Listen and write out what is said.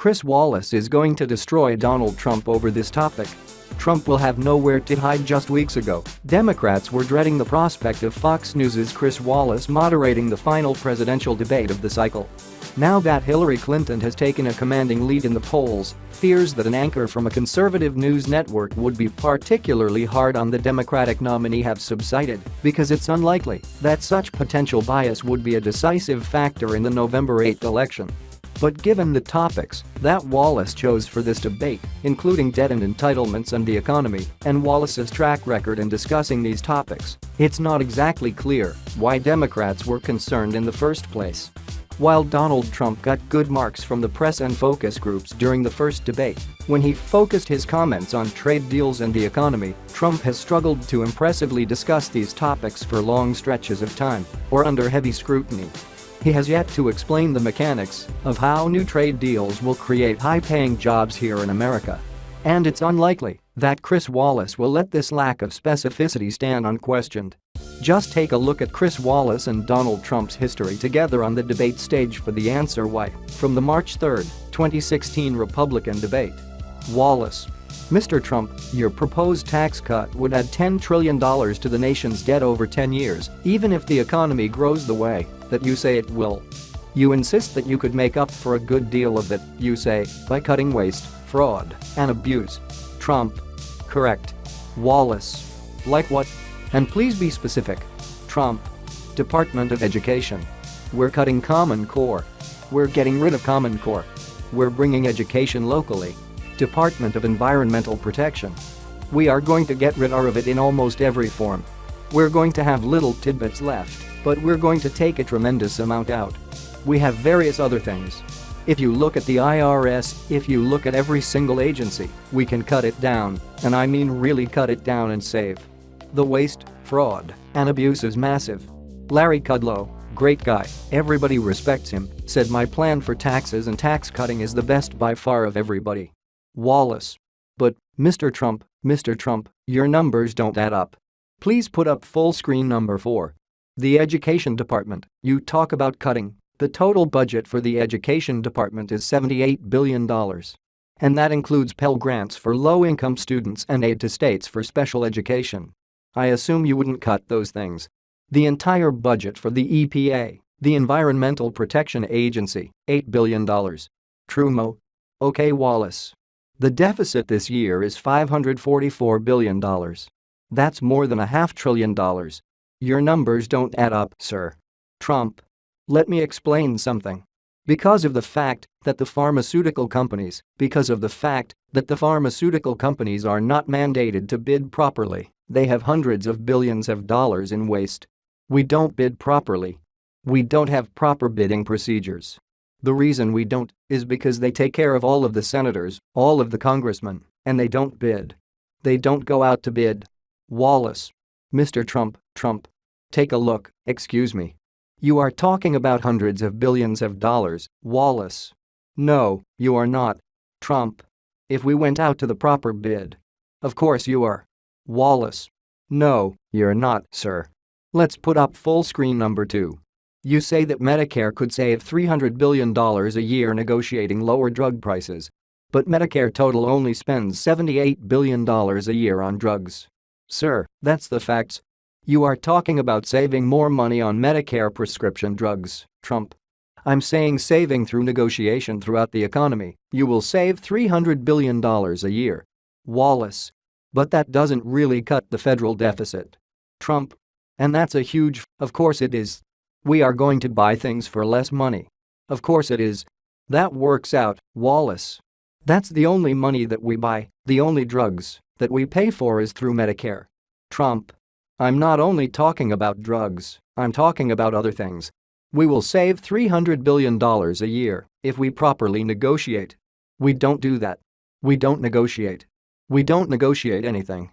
Chris Wallace is going to destroy Donald Trump over this topic. Trump will have nowhere to hide. Just weeks ago, Democrats were dreading the prospect of Fox News' Chris Wallace moderating the final presidential debate of the cycle. Now that Hillary Clinton has taken a commanding lead in the polls, fears that an anchor from a conservative news network would be particularly hard on the Democratic nominee have subsided, because it's unlikely that such potential bias would be a decisive factor in the November 8 election. But given the topics that Wallace chose for this debate, including debt and entitlements and the economy, and Wallace's track record in discussing these topics, it's not exactly clear why Democrats were concerned in the first place. While Donald Trump got good marks from the press and focus groups during the first debate, when he focused his comments on trade deals and the economy, Trump has struggled to impressively discuss these topics for long stretches of time or under heavy scrutiny. He has yet to explain the mechanics of how new trade deals will create high-paying jobs here in America. And it's unlikely that Chris Wallace will let this lack of specificity stand unquestioned. Just take a look at Chris Wallace and Donald Trump's history together on the debate stage for the answer why, from the March 3, 2016 Republican debate. Wallace: Mr. Trump, your proposed tax cut would add $10 trillion to the nation's debt over 10 years, even if the economy grows the way that you say it will. You insist that you could make up for a good deal of it, you say, by cutting waste, fraud, and abuse. Trump: Correct. Wallace: Like what? And please be specific. Trump: Department of Education. We're cutting Common Core. We're getting rid of Common Core. We're bringing education locally. Department of Environmental Protection. We are going to get rid of it in almost every form. We're going to have little tidbits left, but we're going to take a tremendous amount out. We have various other things. If you look at the IRS, if you look at every single agency, we can cut it down, and I mean really cut it down and save. The waste, fraud, and abuse is massive. Larry Kudlow, great guy, everybody respects him, said my plan for taxes and tax cutting is the best by far of everybody. Wallace: But, Mr. Trump, your numbers don't add up. Please put up full screen number 4. The Education Department, you talk about cutting. The total budget for the Education Department is $78 billion. And that includes Pell Grants for low-income students and aid to states for special education. I assume you wouldn't cut those things. The entire budget for the EPA, the Environmental Protection Agency, $8 billion. True mo? Okay, Wallace. The deficit this year is $544 billion. That's more than $500 billion. Your numbers don't add up, sir. Trump: Let me explain something. Because of the fact that the pharmaceutical companies are not mandated to bid properly, they have hundreds of billions of dollars in waste. We don't bid properly. We don't have proper bidding procedures. The reason we don't is because they take care of all of the senators, all of the congressmen, and they don't bid. They don't go out to bid. Wallace: Mr. Trump, take a look, excuse me. You are talking about hundreds of billions of dollars, Wallace. No, you are not. Trump: If we went out to the proper bid. Of course you are. Wallace: No, you're not, sir. Let's put up full screen number 2. You say that Medicare could save $300 billion a year negotiating lower drug prices. But Medicare total only spends $78 billion a year on drugs. Sir, that's the facts. You are talking about saving more money on Medicare prescription drugs, Trump. I'm saying saving through negotiation throughout the economy. You will save $300 billion a year. Wallace: But that doesn't really cut the federal deficit. Trump: And that's a huge, of course it is. We are going to buy things for less money. Of course it is. That works out, Wallace. That's the only money that we buy, the only drugs that we pay for is through Medicare. Trump: I'm not only talking about drugs, I'm talking about other things. We will save $300 billion a year if we properly negotiate. We don't do that. We don't negotiate. We don't negotiate anything.